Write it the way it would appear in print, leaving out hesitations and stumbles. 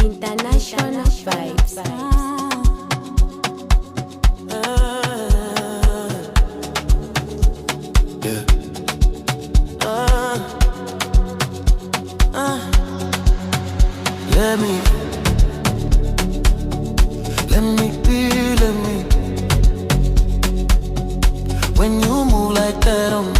International vibes. Yeah. Let me be, let me. When you move like that on